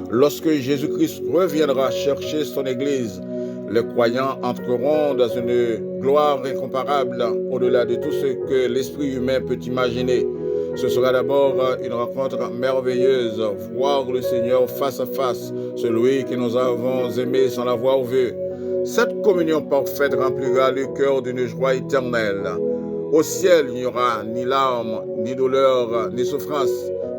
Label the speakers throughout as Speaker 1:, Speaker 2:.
Speaker 1: Lorsque Jésus-Christ reviendra chercher son Église, les croyants entreront dans une gloire incomparable au-delà de tout ce que l'esprit humain peut imaginer. Ce sera d'abord une rencontre merveilleuse, voir le Seigneur face à face, celui que nous avons aimé sans l'avoir vu. Cette communion parfaite remplira le cœur d'une joie éternelle. Au ciel, il n'y aura ni larmes, ni douleur, ni souffrance,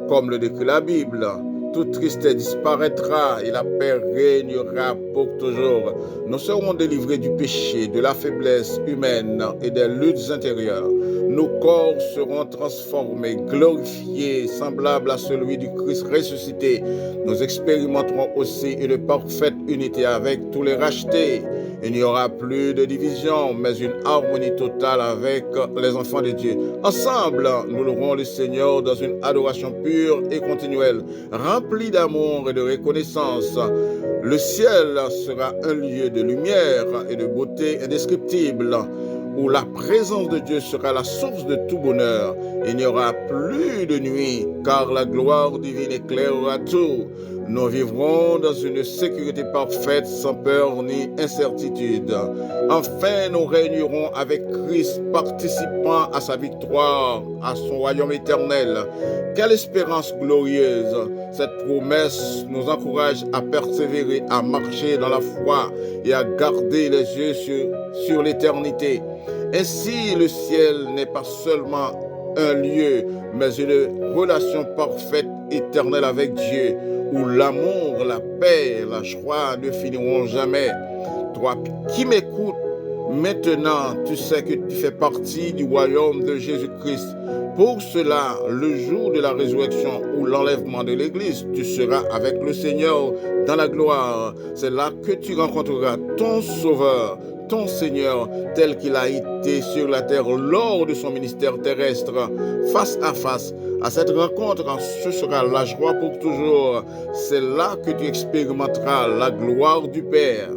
Speaker 1: comme le décrit la Bible. Toute tristesse disparaîtra et la paix régnera pour toujours. Nous serons délivrés du péché, de la faiblesse humaine et des luttes intérieures. Nos corps seront transformés, glorifiés, semblables à celui du Christ ressuscité. Nous expérimenterons aussi une parfaite unité avec tous les rachetés. Il n'y aura plus de division, mais une harmonie totale avec les enfants de Dieu. Ensemble, nous louerons le Seigneur dans une adoration pure et continuelle, remplie d'amour et de reconnaissance. Le ciel sera un lieu de lumière et de beauté indescriptible, où la présence de Dieu sera la source de tout bonheur. Il n'y aura plus de nuit, car la gloire divine éclairera tout. Nous vivrons dans une sécurité parfaite, sans peur ni incertitude. Enfin, nous régnerons avec Christ, participant à sa victoire, à son royaume éternel. Quelle espérance glorieuse! Cette promesse nous encourage à persévérer, à marcher dans la foi et à garder les yeux sur l'éternité. Ainsi, le ciel n'est pas seulement un lieu, mais une relation parfaite, éternelle avec Dieu, où l'amour, la paix, la joie ne finiront jamais. Toi qui m'écoutes, maintenant, tu sais que tu fais partie du royaume de Jésus-Christ. Pour cela, le jour de la résurrection ou l'enlèvement de l'Église, tu seras avec le Seigneur dans la gloire. C'est là que tu rencontreras ton Sauveur, ton Seigneur, tel qu'il a été sur la terre lors de son ministère terrestre. Face à face, à cette rencontre, ce sera la joie pour toujours. C'est là que tu expérimenteras la gloire du Père.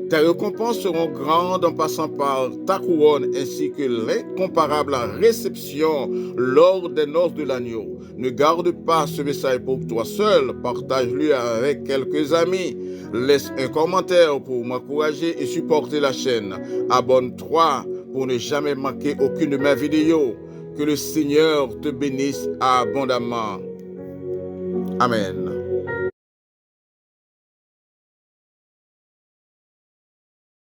Speaker 1: Tes récompenses seront grandes en passant par ta couronne ainsi que l'incomparable réception lors des noces de l'agneau. Ne garde pas ce message pour toi seul, partage-le avec quelques amis. Laisse un commentaire pour m'encourager et supporter la chaîne. Abonne-toi pour ne jamais manquer aucune de mes vidéos. Que le Seigneur te bénisse abondamment. Amen.